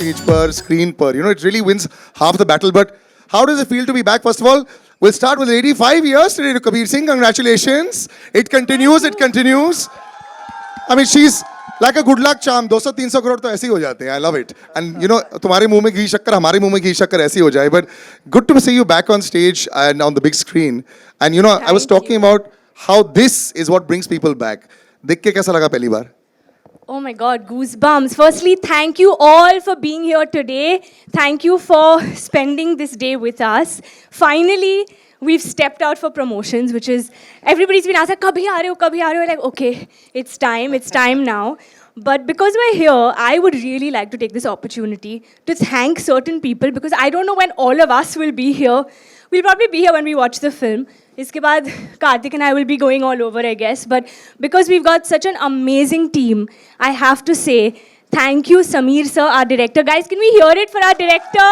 stage per, screen per. You know, it really wins half the battle. But how does it feel to be back? First of all, we'll start with 85 years today to Kabir Singh. Congratulations. It continues, it continues. I mean, she's like a good luck charm. 200-300 crore तो ऐसे ही हो जाते हैं. I love it. And you know, तुम्हारे मुंह में घी शक्कर, हमारे मुंह में घी शक्कर ऐसे ही हो जाए. But good to see you back on stage and on the big screen. And you know, I was talking about how this is what brings people back. देख के कैसा लगा पहली बार? Oh my God, goosebumps. Firstly, thank you all for being here today. Thank you for spending this day with us. Finally, we've stepped out for promotions, which is, everybody's been asking, kabhi aa rahe ho, kabhi aa rahe ho? Like, okay, it's time now. But because we're here, I would really like to take this opportunity to thank certain people because I don't know when all of us will be here. We'll probably be here when we watch the film. Iske baad, Karthik and I will be going all over, I guess. But because we've got such an amazing team, I have to say, thank you, Sameer sir, our director. Guys, can we hear it for our director?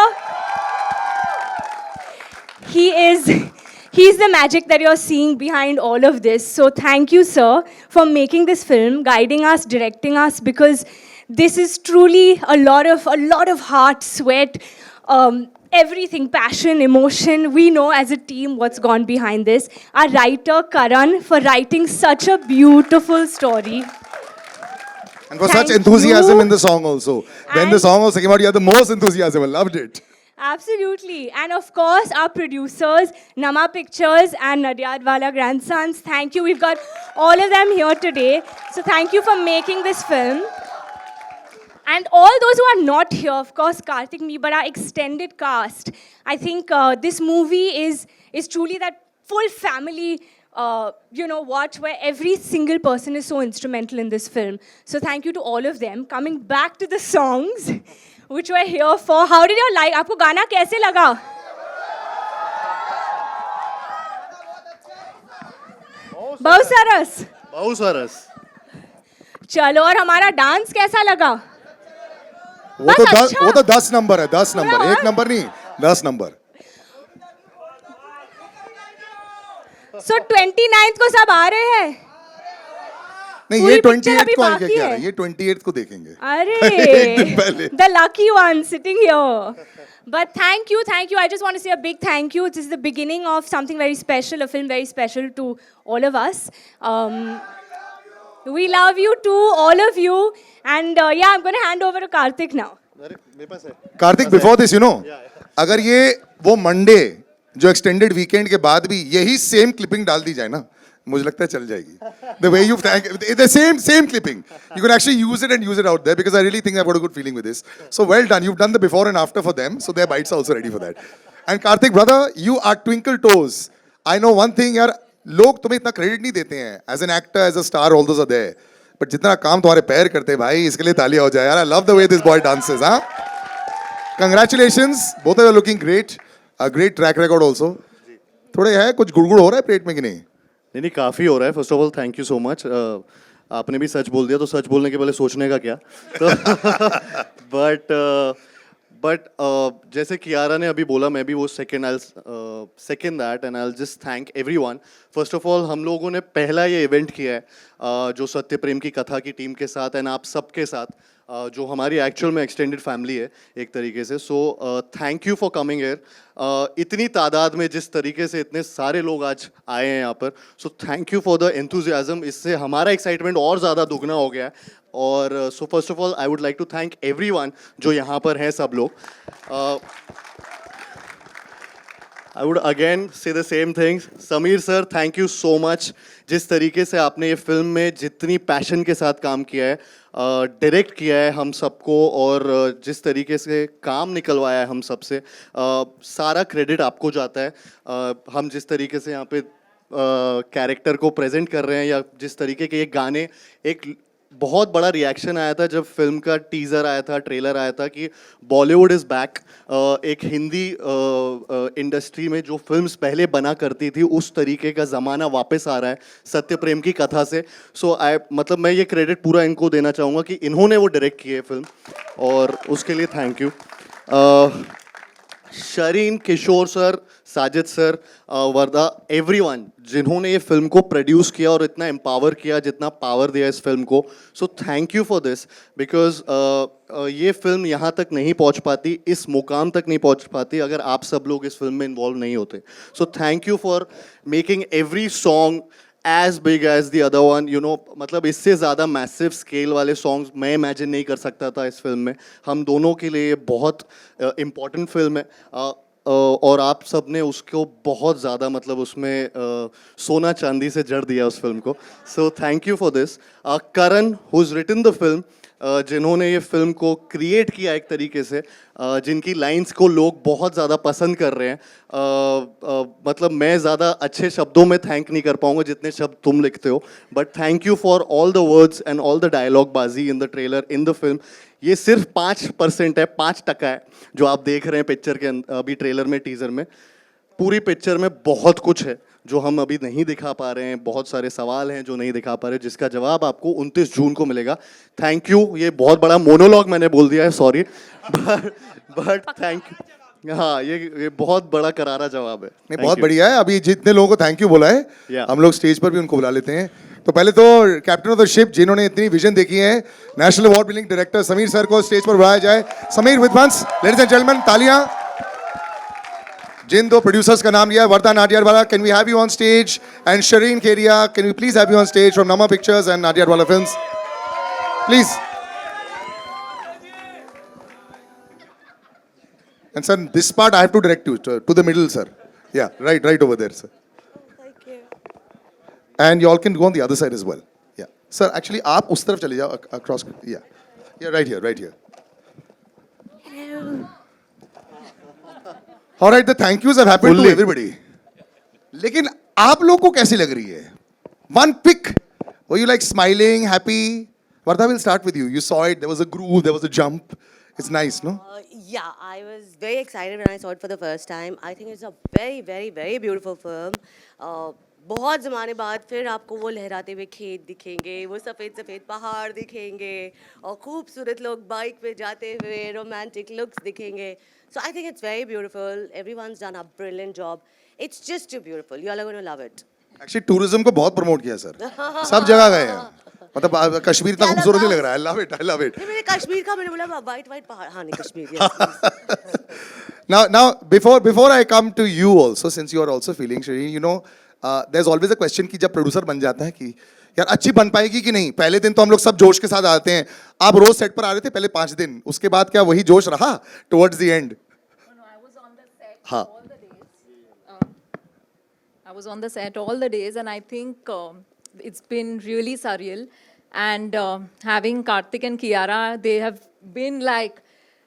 He's the magic that you're seeing behind all of this. So thank you, sir, for making this film, guiding us, directing us, because this is truly a lot of heart, sweat, everything, passion, emotion. We know as a team what's gone behind this. Our writer, Karan, for writing such a beautiful story. And for Thank such enthusiasm you. in the song also. When the And- song also came out, you had the most enthusiasm. I loved it. Absolutely. And of course, our producers, Nama Pictures and Nadyadwala Grandsons. Thank you. We've got all of them here today. So thank you for making this film. And all those who are not here, of course, Karthik, me, but our extended cast. I think this movie is truly that full family watch where every single person is so instrumental in this film. So thank you to all of them. Coming back to the songs, which we're here for. How did you like? आपको गाना कैसे लगा? बहुत सरस. बहुत सरस. चलो और हमारा dance कैसा लगा? वो तो बस अच्छा. वो तो 10 नंबर है, 10 नंबर. हाँ. 1 नंबर नहीं, 10 नंबर. So 29th को सब आ रहे हैं? नहीं, पूरी ये picture 28 अभी को आगे बाकी क्या है. है? ये 28 को देखेंगे. अरे, एक दिन पहले. the lucky one sitting here. But thank you. I just want to say a big thank you. This is the beginning of something very special, a film very special to all of us. We love you too, all of you. And I'm going to hand over to Karthik now. अरे मेरे पास है. Kartik, before this, you know, अगर ये वो Monday जो extended weekend के बाद भी यही सेम क्लिपिंग डाल दी जाए ना, मुझे लगता है चल जाएगी. The way you thank, the same clipping. You can actually use it and use it out there because I really think I've got a good feeling with this. So well done. You've done the before and after for them, so their bites are also ready for that. And Karthik, brother, you are twinkle toes. I know one thing, यार, लोग तुम्हें इतना credit नहीं देते हैं. As an actor, as a star, all those are there. But जितना काम तुम्हारे पैर करते हैं भाई, इसके लिए तालियां हो जाए यार. I love the way this boy dances, huh? Congratulations, both of you are looking great. A great track record also. थोड़े है कुछ गुड़गुड़ हो रहा है पेट में कि नहीं? नहीं काफ़ी हो रहा है. First of all thank you so much. आपने भी सच बोल दिया तो सच बोलने के पहले सोचने का क्या. बट जैसे कियारा ने अभी बोला, मैं भी वो second that and I just thank everyone. First of all हम लोगों ने पहला ये इवेंट किया है जो सत्य प्रेम की कथा की टीम के साथ एंड आप सबके साथ, जो हमारी एक्चुअल में एक्सटेंडेड फैमिली है एक तरीके से. सो thank you for coming here. इतनी तादाद में जिस तरीके से इतने सारे लोग आज आए हैं यहाँ पर, सो thank you for the enthusiasm. इससे हमारा एक्साइटमेंट और ज़्यादा दुगना हो गया है. और so first of all I would like to thank everyone जो यहाँ पर हैं सब लोग. I would again say the same things. Sameer sir, thank you so much. जिस तरीके से आपने ये फिल्म में जितनी पैशन के साथ काम किया है, डायरेक्ट किया है हम सबको, और जिस तरीके से काम निकलवाया है हम सबसे, सारा क्रेडिट आपको जाता है. हम जिस तरीके से यहाँ पे कैरेक्टर को प्रेजेंट कर रहे हैं, या जिस तरीके के ये गाने, एक बहुत बड़ा रिएक्शन आया था जब फिल्म का टीज़र आया था, ट्रेलर आया था कि बॉलीवुड इज़ बैक. एक हिंदी इंडस्ट्री में जो फिल्म्स पहले बना करती थी उस तरीके का ज़माना वापस आ रहा है सत्य प्रेम की कथा से. सो मतलब मैं ये क्रेडिट पूरा इनको देना चाहूँगा कि इन्होंने वो डायरेक्ट की है फिल्म, और उसके लिए thank you. Shareen, Kishore sir, Sajid sir, Warda, everyone जिन्होंने ये फिल्म को प्रोड्यूस किया और इतना एम्पावर किया, जितना पावर दिया इस फिल्म को. So thank you for this, because ये फिल्म यहाँ तक नहीं पहुँच पाती, इस मुकाम तक नहीं पहुँच पाती अगर आप सब लोग इस फिल्म में इन्वॉल्व नहीं होते. सो thank you for making every song as big as the other one, you know, मतलब इससे ज़्यादा मैसिव स्केल वाले सॉन्ग्स मैं इमेजिन नहीं कर सकता था इस फिल्म में. हम दोनों के लिए बहुत इम्पॉर्टेंट फिल्म है. और आप सब ने उसको बहुत ज़्यादा मतलब उसमें सोना चांदी से जड़ दिया उस फिल्म को. So thank you for this. Karan, who is written the film, जिन्होंने ये फिल्म को क्रिएट किया एक तरीके से, जिनकी लाइंस को लोग बहुत ज़्यादा पसंद कर रहे हैं. मतलब मैं ज़्यादा अच्छे शब्दों में थैंक नहीं कर पाऊंगा जितने शब्द तुम लिखते हो, but thank you for all the words and all the dialogue बाजी in the trailer, in the film. ये सिर्फ 5% है, 5% है जो आप देख रहे हैं पिक्चर के अभी ट्रेलर में, टीज़र में. पूरी पिक्चर में बहुत कुछ है जो हम अभी नहीं दिखा पा रहे हैं. बहुत सारे सवाल हैं जो नहीं दिखा पा रहे, जिसका जवाब आपको 29 जून को मिलेगा. Thank you. ये बहुत बड़ा मोनोलॉग मैंने बोल दिया है, सॉरी, बट थैंक यू. हाँ, ये बहुत बड़ा करारा जवाब है. नहीं, बहुत बढ़िया है. अभी जितने लोगों को थैंक यू बोला है, Yeah. हम लोग स्टेज पर भी उनको बुला लेते हैं. तो पहले तो कैप्टन ऑफ द शिप जिन्होंने इतनी विजन देखी है, national award winning director Sameer sir को स्टेज पर बुलाया जाए. Sameer Vidwans, ladies and gentleman, तालियां. जिन दो प्रोड्यूसर्स का नाम लिया है, Warda Nadiadwala, can we have you on stage, and Shareen Kheria, can we please have you on stage from Namah pictures and Nadiadwala films, please. And sir, this part I have to direct you to the middle, sir. Yeah, right over there, sir. Thank you. And you all can go on the other side as well. Yeah, sir. Actually, आप उस तरफ चले जाओ across. Yeah, right here. Hello. All right, the thank yous have happened Fully. to everybody. लेकिन आप लोग को कैसी लग रही है? One pick. Were you like smiling, happy? Vardha, we'll start with you. You saw it. There was a groove. There was a jump. It's nice, no? Yeah, I was very excited when I saw it for the first time. I think it's a very, very, very beautiful film. बहुत ज़माने बाद फिर आपको वो लहराते हुए खेत दिखेंगे, वो सफ़ेद सफ़ेद पहाड़ दिखेंगे, और खूबसूरत लोग बाइक पे जाते हुए रोमांटिक लुक्स दिखेंगे. So I think it's very beautiful. Everyone's done a brilliant job. It's just too beautiful. You all are going to love it. Actually, tourism को बहुत प्रमोट किया सर. सब जगह गए हैं. मतलब कश्मीर इतना क्या खूबसूरत नहीं लगा? लग रहा है. I love it. नहीं, मैंने कश्मीर का मैंने बोला वाइट पहाड़, हाँ नहीं Kashmir. Yes, please. Now, before I come to you also, since you are also feeling, Shireen, you know, there's always a question कि जब प्रोड्यूसर बन जाता है कि यार अच्छी बन पाएगी कि नहीं. पहले दिन तो हम लोग सब जोश के साथ आते हैं. आप रोज सेट पर आ रहे थे पहले 5 दिन, उसके बाद क्या वही जोश रहा towards the end? No, I was on the set हाँ. all the days. I was on the set all the days, and I think it's been really surreal. And having Karthik and Kiara, they have been like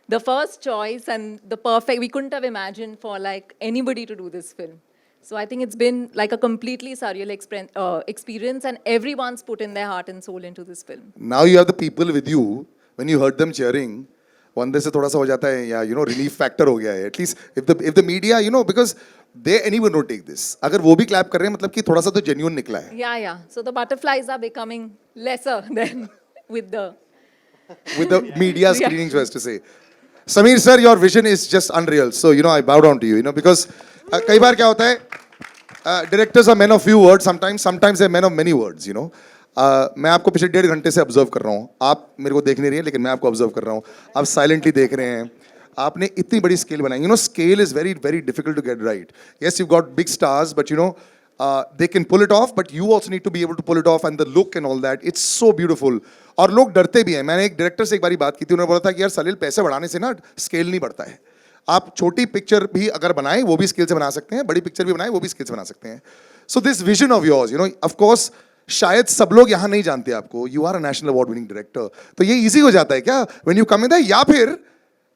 the first choice and the perfect. We couldn't have imagined for like anybody to do this film. So I think it's been like a completely surreal experience, and everyone's put in their heart and soul into this film. Now you have the people with you. When you heard them cheering, वंदे से थोड़ा सा हो जाता है या you know relief factor हो गया है. At least if the media, you know, because they anyone would take this. अगर वो भी clap कर रहे हैं मतलब कि थोड़ा सा तो genuine निकला है. Yeah. So the butterflies are becoming lesser than with the media screenings, was to say. Sameer sir, your vision is just unreal. So you know I bow down to you. You know because कई बार क्या होता है, directors are men of few words. Sometimes they're men of many words. You know. मैं आपको पिछले 1.5 घंटे से observe कर रहा हूँ. आप मेरे को देख नहीं रही है लेकिन मैं आपको ऑब्जर्व कर रहा हूँ. आप साइलेंटली देख रहे हैं. आपने इतनी बड़ी स्केल बनाई. You know scale is very very difficult to get right. Yes you got big stars but you know they can pull it off, but you also need to be able to pull it off, and the look and all that, it's so beautiful. और लोग डरते भी हैं. मैंने एक director से एक बारी बात की थी, उन्होंने बोला था कि यार सलील पैसे बढ़ाने से ना स्केल नहीं बढ़ता है. आप छोटी पिक्चर भी अगर बनाएं वो भी स्केल से बना सकते हैं, बड़ी पिक्चर भी बनाएं वो भी स्केल से बना सकते हैं. So this vision of yours, you know, of course शायद सब लोग यहाँ नहीं जानते आपको. You are a national award winning director. तो ये इजी हो जाता है क्या when you come in that, या फिर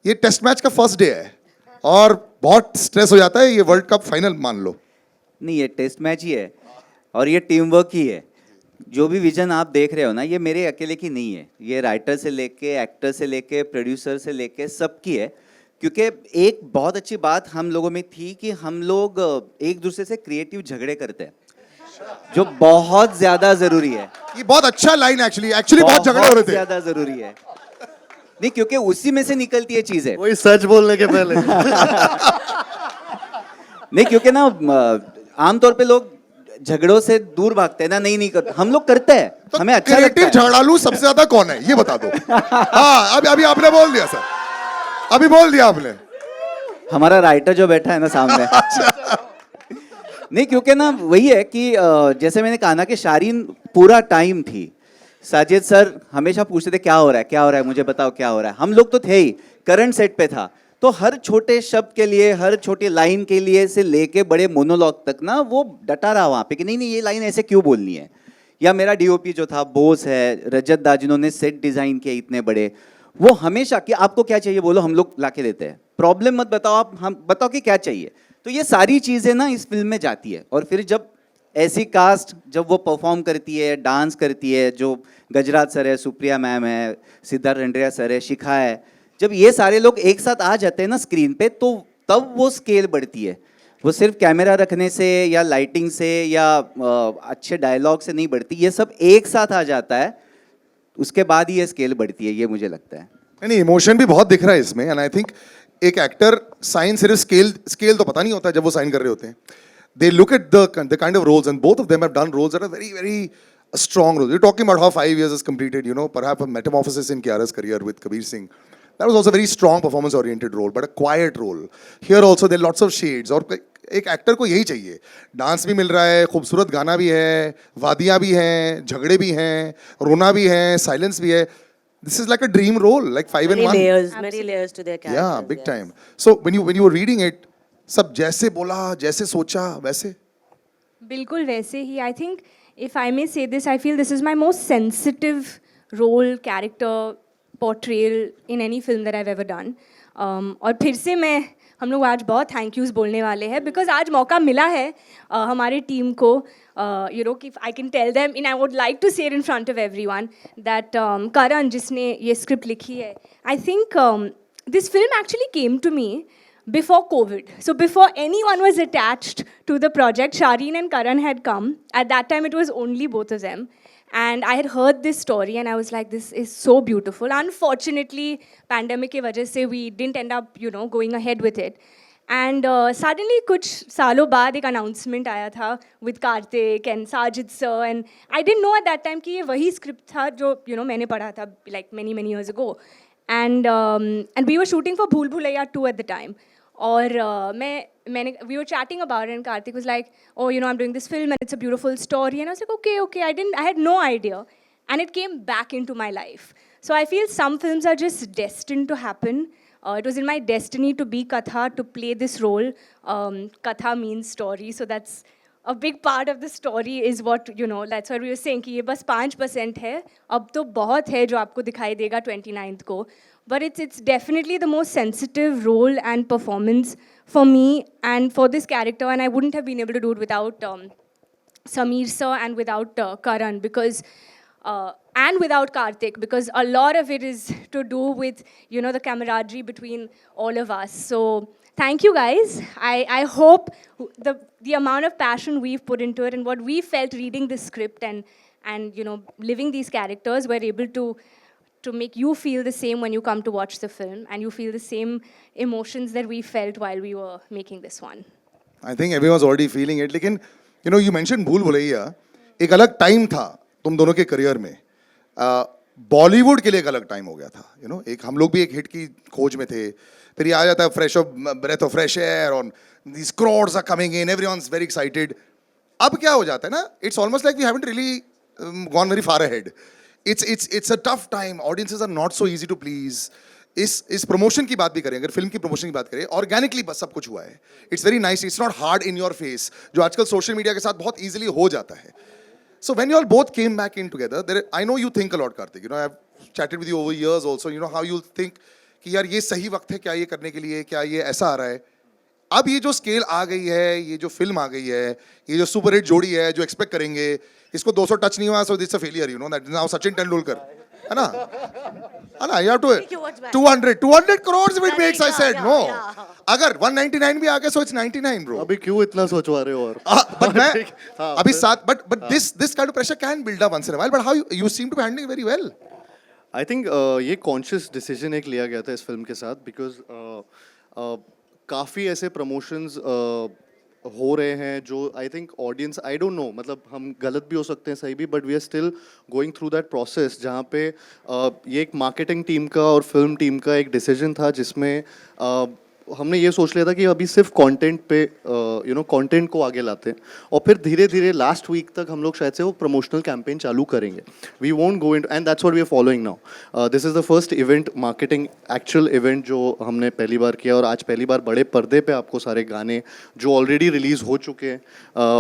ये टेस्ट मैच का फर्स्ट डे है और बहुत स्ट्रेस हो जाता है ये वर्ल्ड कप फाइनल मान लो? नहीं, ये टेस्ट मैच ही है और ये टीम वर्क ही है. जो भी विजन आप देख रहे हो ना, ये मेरे अकेले की नहीं है. ये राइटर से लेके, एक्टर से लेके, प्रोड्यूसर से लेके सबकी है. क्योंकि एक बहुत अच्छी बात हम लोगों में थी कि हम लोग एक दूसरे से क्रिएटिव झगड़े करते हैं, जो बहुत ज्यादा जरूरी है. ये बहुत अच्छा लाइन एक्चुअली बहुत झगड़े हो रहे थे. ज्यादा जरूरी है. नहीं, क्योंकि उसी में से निकलती है चीजें। वही सच बोलने के पहले। नहीं, क्योंकि ना आमतौर पे लोग झगड़ों से दूर भागते हैं ना, नहीं करते, हम लोग करते हैं, हमें अच्छा लगता क्रिएटिव है। झगड़ालू सबसे ज्यादा कौन है ये बता दो। हाँ, अभी अभी आपने बोल दिया सर, अभी बोल दिया आपने। हमारा राइटर जो बैठा है ना सामने। नहीं, क्योंकि ना वही है कि जैसे मैंने कहा ना कि शारीन पूरा टाइम थी, साजिद सर हमेशा पूछते थे क्या हो रहा है, क्या हो रहा है, मुझे बताओ क्या हो रहा है। हम लोग तो थे ही, करंट सेट पे था, तो हर छोटे शब्द के लिए, हर छोटी लाइन के लिए से लेके बड़े मोनोलॉग तक ना वो डटा रहा वहाँ पे कि नहीं नहीं ये लाइन ऐसे क्यों बोलनी है। या मेरा डीओपी जो था बोस है, रजत दा जिन्होंने सेट डिज़ाइन किए इतने बड़े, वो हमेशा कि आपको क्या चाहिए बोलो, हम लोग ला के देते हैं, प्रॉब्लम मत बताओ आप, हम बताओ कि क्या चाहिए। तो ये सारी चीज़ें ना इस फिल्म में जाती है। और फिर जब ऐसी कास्ट जब वो परफॉर्म करती है, डांस करती है, जो गजराज सर है, सुप्रिया मैम है, सिद्धार्थ रंडरिया सर है, शिखा है, जब ये सारे लोग एक साथ आ जाते हैं ना स्क्रीन पे, तो तब वो स्केल बढ़ती है। वो सिर्फ कैमरा रखने से या लाइटिंग से या अच्छे डायलॉग से नहीं बढ़ती, ये सब एक साथ आ जाता है, उसके बाद ही ये स्केल बढ़ती है, ये मुझे लगता है। नहीं, इमोशन भी बहुत दिख रहा है इसमें। एंड आई थिंक एक एक्टर साइन सिर्फ स्केल तो पता नहीं होता जब वो साइन कर रहे होते हैं। They look at the kind of roles and both of them have done roles that are very very strong roles. You're talking about how 5 years is completed, you know, perhaps a metamorphosis in Kiara's career with Kabir Singh. That was also a very strong performance-oriented role, but a quiet role. Here also there are lots of shades. और एक actor को यही चाहिए, dance भी मिल रहा है, खूबसूरत गाना भी है, वादियाँ भी हैं, झगड़े भी हैं, रोना भी है, साइलेंस भी है. This is like a dream role, like 5 in 1. Many layers to their characters. Yeah, big time. So when you were reading it, सब जैसे बोला, जैसे सोचा, वैसे? बिल्कुल वैसे ही. I think if I may say this, I feel this is my most sensitive role, character, portrayal in any film that I've ever done. और फिर से हम लोग आज बहुत थैंक यूज़ बोलने वाले हैं, बिकॉज आज मौका मिला है हमारे टीम को, यू नो कि I can tell them, in I would like to say it in front of everyone that Karan जिसने ये स्क्रिप्ट लिखी है, I think this film actually came to me before COVID. So before anyone was attached to the project, Shireen and Karan had come. At that time, it was only both of them. And I had heard this story and I was like, this is so beautiful. Unfortunately, pandemic ke wajah se we didn't end up, you know, going ahead with it. And suddenly, kuch saalon baad ek announcement aaya tha with Karthik and Sajid sir. And I didn't know at that time ki ye wahi script tha jo, you know, maine padha tha like many years ago. And we were shooting for Bhool Bhulaiya 2 at the time. और we were chatting about it and Karthik was like, oh, you know, I'm doing this film and it's a beautiful story. And I was like, okay, I had no idea. And it came back into my life. So I feel some films are just destined to happen. It was in my destiny to be Katha, to play this role. Katha means story, so that's a big part of the story is what, you know, that's what we were saying कि ये बस 5% है, अब तो बहुत है जो आपको दिखाई देगा 29th को. But it's definitely the most sensitive role and performance for me and for this character, and I wouldn't have been able to do it without Sameer sir and without Karan, because and without Karthik, because a lot of it is to do with, you know, the camaraderie between all of us. So thank you guys. I hope the amount of passion we've put into it and what we felt reading this script and you know, living these characters, we're able to make you feel the same when you come to watch the film, and you feel the same emotions that we felt while we were making this one. I think everyone's already feeling it. लेकिन you know, you mentioned भूल भुलैया, एक अलग time था तुम दोनों के career में. बॉलीवुड के लिए एक अलग टाइम हो गया था. You know, एक हम लोग भी एक हिट की खोज में थे. फिर ये आ जाता है breath of fresh air on these crowds are coming in, everyone's very excited. अब क्या हो जाता है ना? It's almost like we haven't really gone very far ahead. It's a tough time. Audiences are not so easy to please. इस promotion की बात भी करें, अगर फिल्म की प्रमोशन की बात करें, ऑर्गेनिकली बस सब कुछ हुआ है. It's very nice, it's not hard in your face, जो आजकल सोशल मीडिया के साथ बहुत इजीली हो जाता है. So when you all both came back in together, I know you think a lot, Kartik. You know, I have chatted with you over years also. You know how you think कि यार ये सही वक्त है क्या ये करने के लिए, क्या ये ऐसा आ रहा है. अब ये जो स्केल आ गई है, ये जो फिल्म आ गई है, ये जो सुपर हिट जोड़ी है, जो एक्सपेक्ट करेंगे, इसको 200 टच नहीं हुआ, so that's a failure. You know that now Sachin Tendulkar, है ना, है ना, you have to 200 crores if it makes, I said no. अगर 199 भी आ गया, so it's 99, bro. अभी क्यों इतना सोचवा रहे हो? और but मैं अभी साथ, but this kind of pressure can build up once in a while. But how you seem to be handling it very well. I think ये कॉन्शियस डिसीजन एक लिया गया था इस फिल्म के साथ बिकॉज काफ़ी ऐसे प्रमोशंस हो रहे हैं जो I think audience I don't know मतलब हम गलत भी हो सकते हैं सही भी but we are still going through that process जहाँ पे ये एक मार्केटिंग टीम का और फिल्म टीम का एक डिसीजन था जिसमें हमने ये सोच लिया था कि अभी सिर्फ कंटेंट पे कंटेंट को आगे लाते हैं और फिर धीरे धीरे लास्ट वीक तक हम लोग शायद से वो प्रमोशनल कैंपेन चालू करेंगे we won't go in and that's what we are following now this is the first event marketing actual event जो हमने पहली बार किया और आज पहली बार बड़े पर्दे पे आपको सारे गाने जो ऑलरेडी रिलीज़ हो चुके हैं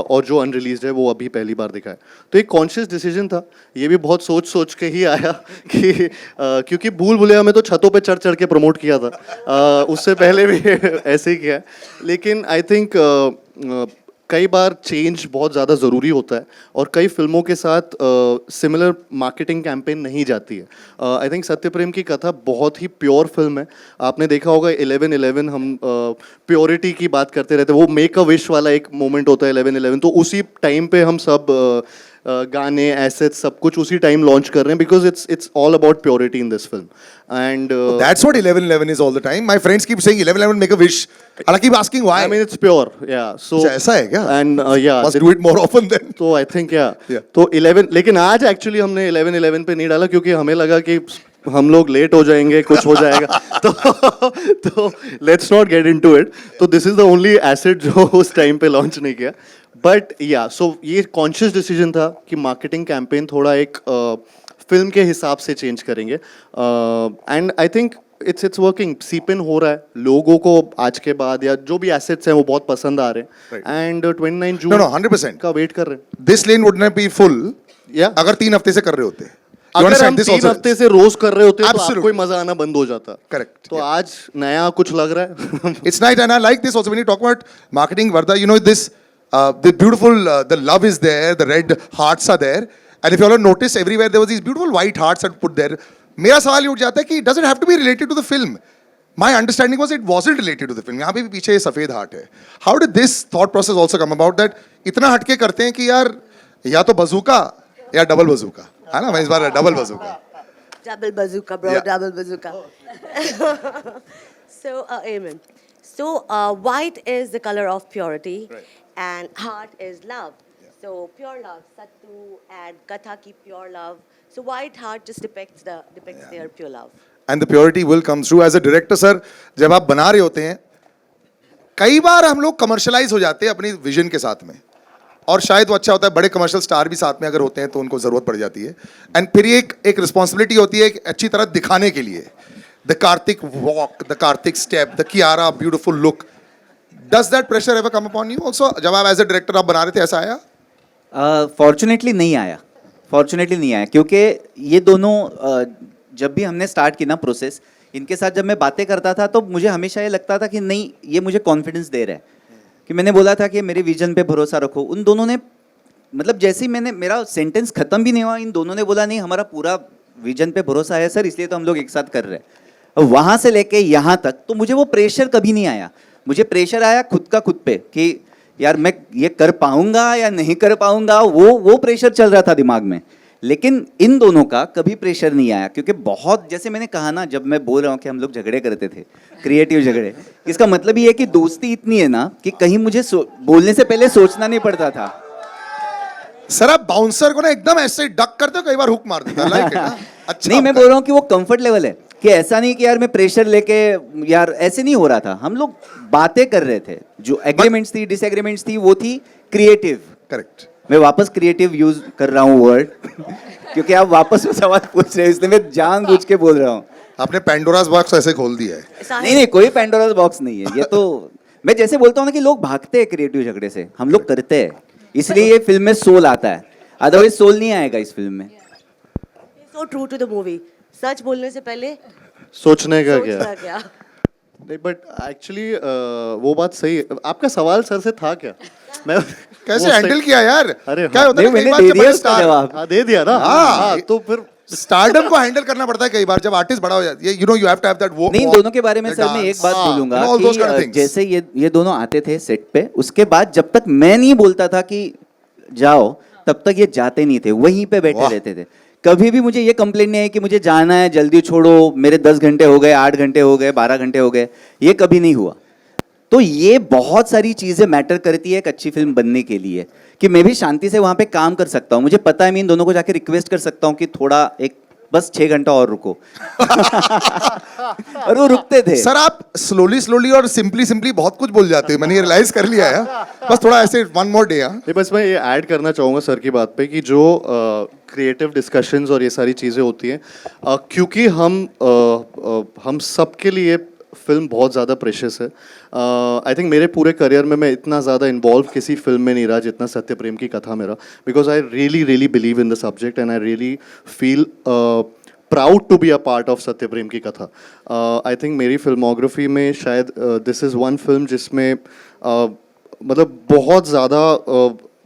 और जो अनरिलीज है वो अभी पहली बार दिखा है तो एक कॉन्शियस डिसीजन था ये भी बहुत सोच सोच के ही आया कि क्योंकि भूल भुलैया में तो छतों पे चढ़ चढ़ के प्रमोट किया था उससे पहले भी ऐसे ही किया लेकिन आई थिंक कई बार चेंज बहुत ज़्यादा ज़रूरी होता है और कई फिल्मों के साथ सिमिलर मार्केटिंग कैंपेन नहीं जाती है आई थिंक सत्यप्रेम की कथा बहुत ही प्योर फिल्म है आपने देखा होगा 11/11 हम प्योरिटी की बात करते रहते हैं वो मेक अ विश वाला एक मोमेंट होता है 11/11 तो उसी टाइम पे हम सब गाने एसेट्स सब कुछ उसी टाइम लॉन्च कर रहे हैं because it's all about purity in this film and That's what 11/11 is all the time. My friends keep saying 11/11 make a wish. And I keep asking why. I mean it's pure yeah so अच्छा, ऐसा है क्या? and yeah Must do it more often then. तो I think Yeah. तो 11 लेकिन आज actually हमने 11/11 पे नहीं डाला क्योंकि हमें लगा कि हम लोग लेट हो जाएंगे कुछ हो जाएगा तो let's not get into it तो this is the only asset जो उस टाइम पे लॉन्च नहीं किया बट या सो ये कॉन्शियस डिसीजन था कि मार्केटिंग कैंपेन थोड़ा एक फिल्म के हिसाब से चेंज करेंगे and I think it's working सीप इन हो रहा है लोगों को आज के बाद या जो भी एसेट्स हैं वो बहुत पसंद आ रहे हैं एंड 29 जून No, 100%. का वेट कर रहे हैं This lane would not be full. Yeah. अगर 3 हफ्ते से कर रहे होते. You अगर हम understand? This 3 also हफ्ते से रोज कर रहे होते तो Absolutely. आपको ही मजा आना बंद हो जाता Correct. तो आज नया कुछ लग रहा है It's nice, and I like this also when you talk about marketing, Vardha. You know this, the beautiful, the love is there, the red hearts are there, and if you all have noticed, everywhere there was these beautiful white hearts that put there. मेरा सवाल ये उठ जाता है कि does it have to be related to the film? My understanding was it wasn't related to the film. यहाँ पे भी पीछे ये सफेद हार्ट है. How did this thought process also come about that इतना हटके करते हैं कि यार या तो बजूका या डबल बजूका है ना मैं इस बार double बजूका. Double bazooka, bro. Yeah. Double bazooka. So, amen. So, white is the color of purity, and heart is love. So, pure love, Sattu and Katha ki pure love. So, white heart just depicts their pure love. And the purity will come through as a director sir जब आप बना रहे होते हैं कई बार हम लोग commercialise हो जाते हैं अपनी विजन के साथ में और शायद वो अच्छा होता है बड़े कमर्शियल स्टार भी साथ में अगर होते हैं तो उनको ज़रूरत पड़ जाती है एंड फिर ये एक रिस्पॉन्सिबिलिटी होती है एक अच्छी तरह दिखाने के लिए the Kartik walk the Kartik step the Kiara beautiful look does that pressure ever come upon you also जब आप एज अ डायरेक्टर आप बना रहे थे ऐसा आया फॉर्चुनेटली नहीं आया क्योंकि ये दोनों जब भी हमने स्टार्ट की ना प्रोसेस इनके साथ जब मैं बातें करता था तो मुझे हमेशा ये लगता था कि नहीं ये मुझे कॉन्फिडेंस दे रहा है कि मैंने बोला था कि मेरे विजन पे भरोसा रखो उन दोनों ने मतलब जैसे ही मैंने मेरा सेंटेंस खत्म भी नहीं हुआ इन दोनों ने बोला नहीं हमारा पूरा विजन पे भरोसा है सर इसलिए तो हम लोग एक साथ कर रहे हैं और वहाँ से लेके यहाँ तक तो मुझे वो प्रेशर कभी नहीं आया मुझे प्रेशर आया खुद पे कि यार मैं ये कर पाऊंगा या नहीं कर पाऊंगा वो प्रेशर चल रहा था दिमाग में लेकिन इन दोनों का कभी प्रेशर नहीं आया क्योंकि बहुत जैसे मैंने कहा ना जब मैं बोल रहा हूँ कि हम लोग झगड़े करते थे क्रिएटिव झगड़े इसका मतलब ये है कि दोस्ती इतनी है ना कि कहीं मुझे बोलने से पहले सोचना नहीं पड़ता था सर आप बाउंसर को ना एकदम ऐसे डक करते हो कई बार हुक मार देते हो लाइक अच्छा नहीं मैं बोल रहा हूँ कि वो कंफर्ट लेवल है कि ऐसा नहीं कि यार मैं प्रेशर लेके यार ऐसे नहीं हो रहा था हम लोग बातें कर रहे थे जो एग्रीमेंट्स थी डिसएग्रीमेंट्स थी वो थी क्रिएटिव करेक्ट मैं वापस क्रिएटिव यूज कर रहा हूँ वर्ड क्योंकि आप वापस वो सवाल पूछ रहे हो इसलिए मैं जानबूझ के बोल रहा हूँ आपने पेंडोरास बॉक्स ऐसे खोल दिया है नहीं कोई पेंडोरास बॉक्स नहीं है ये तो मैं जैसे बोलता हूँ ना कि लोग भागते हैं क्रिएटिव झगड़े से हम लोग करते हैं इसलिए ये फिल्म में सोल आता है अदरवाइज सोल नहीं आएगा इस फिल्म में So true to the movie. सच बोलने से पहले सोचने का सोचना क्या क्या? नहीं बट एक्चुअली वो बात सही है आपका सवाल सर से था क्या मैं कैसे हैंडल किया यार अरे क्या हाँ, होता है नहीं, कई मैंने बार दे जब दिया बड़े उसका स्टार जवाब। हाँ दे दिया ना हाँ। हाँ तो फिर स्टारडम को हैंडल करना पड़ता है कई बार जब आर्टिस्ट बड़ा हो जाता है you know you have to have that वो नहीं दोनों के बारे में सर मैं एक बात बोलूंगा कि जैसे ये दोनों आते थे सेट पे उसके बाद जब तक मैं नहीं बोलता था कि जाओ तब तक ये जाते नहीं थे, वहीं पे बैठे वाह। रहते थे। कभी भी मुझे ये कंप्लेंट नहीं है कि मुझे जाना है, जल्दी छोड़ो, मेरे 10 घंटे हो गए, 8 घंटे हो गए, 12 घंटे हो गए, ये कभी नहीं हुआ। तो ये बहुत सारी चीजें मैटर करती है एक अच्छी फिल्म बनने के लिए, कि मैं भी शांति से वहां पे काम कर सकता हूँ। मुझे पता है मैं इन दोनों को जाके रिक्वेस्ट कर सकता हूँ कि थोड़ा एक बस 6 घंटा और रुको। और वो रुकते थे। सर आप स्लोली स्लोली और सिंपली सिंपली बहुत कुछ बोल जाते हैं, मैंने रियलाइज कर लिया है। बस थोड़ा ऐसे वन मोर डे। नहीं, बस मैं ये ऐड करना चाहूँगा सर की बात पे कि जो क्रिएटिव डिस्कशंस और ये सारी चीज़ें होती हैं, क्योंकि हम सब के लिए फिल्म बहुत ज़्यादा प्रेशियस है। आई थिंक मेरे पूरे करियर में मैं इतना ज़्यादा इन्वॉल्व किसी फिल्म में नहीं रहा जितना सत्य प्रेम की कथा मेरा, because I really really believe in the subject and I really feel proud to be a part of Satya Prem Ki कथा। आई थिंक मेरी फिल्मोग्राफी में शायद दिस इज़ वन फिल्म जिसमें मतलब बहुत ज़्यादा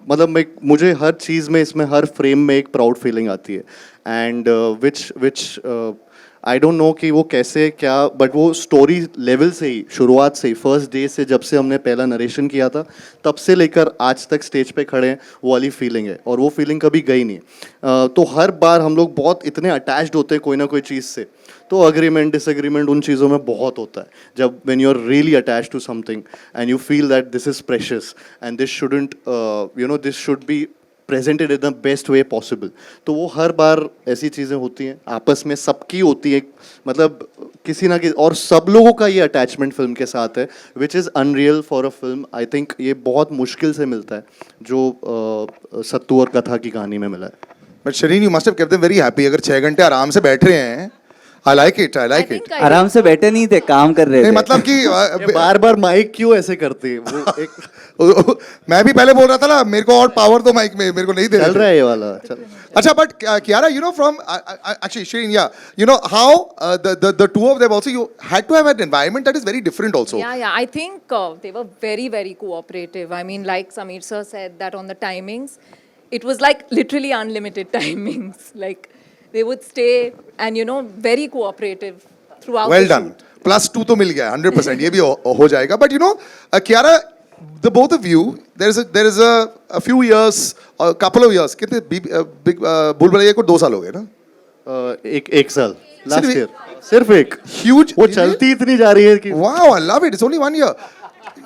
मतलब मुझे हर चीज़ में, इसमें हर फ्रेम में एक प्राउड फीलिंग आती है। And which I don't no कि वो कैसे क्या, बट वो स्टोरी लेवल से ही, शुरुआत से ही, फर्स्ट डे से, जब से हमने पहला नरेशन किया था तब से लेकर आज तक स्टेज पे खड़े हैं, वो वाली फीलिंग है और वो फीलिंग कभी गई नहीं। तो हर बार हम लोग बहुत इतने अटैच्ड होते हैं कोई ना कोई चीज़ से, तो अग्रीमेंट डिसएग्रीमेंट उन चीज़ों में बहुत होता है। जब when you are really attach to something and you feel that this is precious and this shouldn't this should be presented in the best way possible, तो वो हर बार ऐसी चीज़ें होती हैं, आपस में सबकी होती है, मतलब किसी ना किसी, और सब लोगों का ये अटैचमेंट फिल्म के साथ है, which is unreal for a film. I think ये बहुत मुश्किल से मिलता है जो सत्तू और कथा की कहानी में मिला है। But Shareen, you must have kept them very happy. अगर 6 घंटे आराम से बैठ रहे हैं, I like it, I like it. आराम से बैठे नहीं थे, काम कर रहे नहीं थे। मतलब कि ये बार बार माइक क्यों ऐसे करती है वो एक मैं भी पहले बोल रहा था ना, मेरे को और पावर दो माइक में, मेरे को नहीं दे चल रहे रहा है ये वाला, चल। अच्छा, but Kiara, you know, from actually Shireen, yeah, you know how the two of them also, you had to have an environment that is very different also. Yeah. I think they were very, very cooperative. I mean, like Sameer sir said that on the timings, it was like literally unlimited timings. Like they would stay and very cooperative throughout. Well the done. shoot. +2 तो मिल गया 100%, ये भी हो जाएगा. But you know, Kiara, the both of you, there is a few years, a couple of years. कितने big भूल भुलैया को 2 साल हो गए ना? एक साल लास्ट सिर्फ ईयर, सिर्फ एक Huge. वो चलती इतनी जा रही है कि Wow, I love it. It's only 1 year.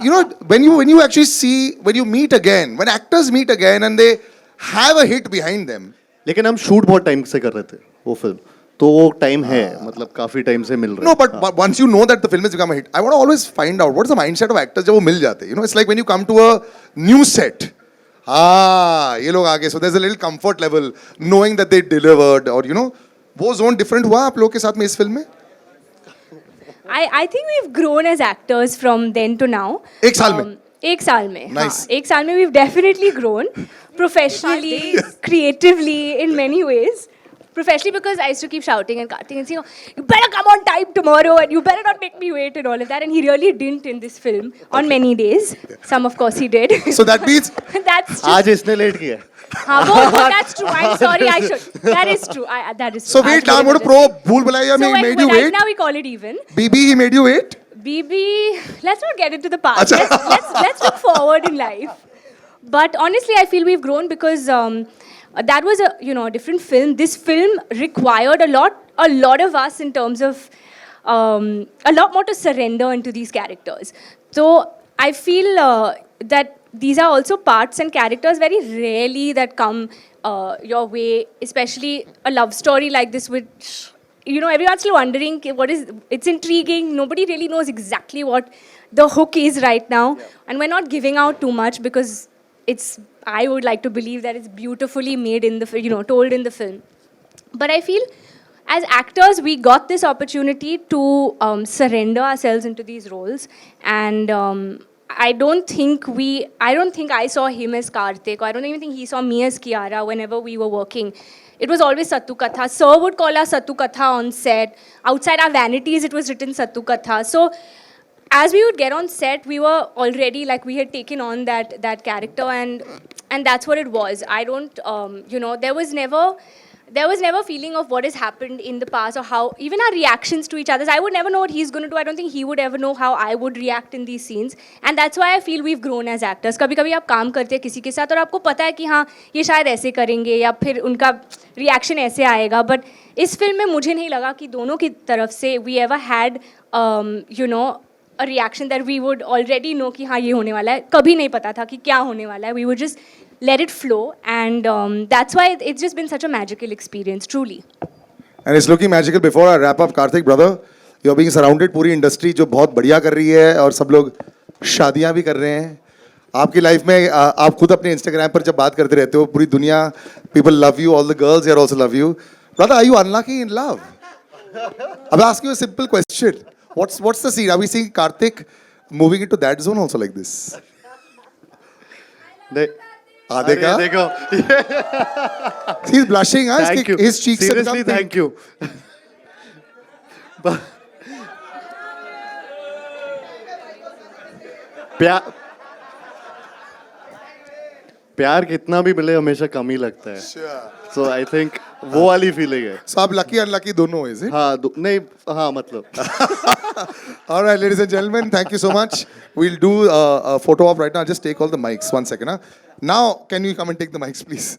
You know, when you actually see, when you meet again, when actors meet again and they have a hit behind them. लेकिन हम शूट बहुत टाइम से कर रहे थे वो फिल्म, तो वो टाइम है, मतलब काफी टाइम से मिल रहा No, है। but once you know that the film has become a hit, I want to always find out what's the mindset of actors जब वो मिल जाते हैं. You know, it's like when you come to a new set. ये लोग आगे, so there's a little comfort level knowing that they delivered, or you know, वो zone different हुआ आप लोग के साथ में इस फिल्म में? I think we've grown as actors from then to now. एक साल में? एक साल में, Nice. हाँ, एक साल में we've definitely grown professionally, creatively, in many ways. Professionally, because I used to keep shouting and cutting and saying, you better come on time tomorrow and you better not make me wait and all of that. And he really didn't in this film on many days. Some, of course, he did. So that means That's just, आज इसने late किया। हाँ, that's true. I'm sorry, I should. That is true. That is true. so wait, now I'm going to pro भूल Bhulaiyaa So में made you right wait. now we call it even. BB he made you wait. BB, let's not get into the past. Acha. Let's look forward in life. But honestly, I feel we've grown because that was a different film. This film required a lot of us in terms of a lot more to surrender into these characters. So I feel that these are also parts and characters very rarely that come your way, especially a love story like this, which everyone's still wondering what is. It's intriguing. Nobody really knows exactly what the hook is right now, and we're not giving out too much because it's. I would like to believe that it's beautifully made in the told in the film. But I feel as actors we got this opportunity to surrender ourselves into these roles, and I don't think I saw him as Karthik, or I don't even think he saw me as Kiara whenever we were working. It was always Sattu Katha. Sir would call us Sattu Katha on set. Outside our vanities, it was written Sattu Katha. So as we would get on set, we were already like we had taken on that character, and that's what it was. I don't, there was never there was never a feeling of what has happened in the past or how even our reactions to each other. I would never know what he's going to do. I don't think he would ever know how I would react in these scenes. And that's why I feel we've grown as actors. कभी कभी आप काम करते हैं किसी के साथ और आपको पता है कि हाँ ये शायद ऐसे करेंगे या फिर उनका रिएक्शन ऐसे आएगा. बट इस फिल्म में मुझे नहीं लगा कि दोनों की तरफ से we ever had you know a reaction that we would already know कि हाँ ये होने वाला है. कभी नहीं पता था कि क्या होने वाला है. We would just let it flow, and that's why it's just been such a magical experience, truly. And it's looking magical. Before I wrap up, Karthik brother, you're being surrounded पूरी इंडस्ट्री जो बहुत बढ़िया कर रही है और सब लोग शादियां भी कर रहे हैं. आपकी लाइफ में आप खुद अपने इंस्टाग्राम पर जब बात करते रहते हो पूरी दुनिया people love you, all the girls here also love you. Brother, are you unlucky in love? I'll ask you a simple question. What's the scene? Are we seeing Karthik moving into that zone also like this? अरे देखा? देखो. He's blushing. Huh? Thank you. His cheeks have Seriously, become thank pink. you. प्यार प्यार कितना भी मिले हमेशा कम ही लगता है. सो आई थिंक वो वाली फीलिंग है. So आप lucky unlucky दोनों is it? हाँ नहीं हाँ मतलब. All right, ladies and gentlemen, thank you so much. We'll do a photo op right now. I'll just take all the mics. 1 second. Huh? Now, can you come and take the mics, please?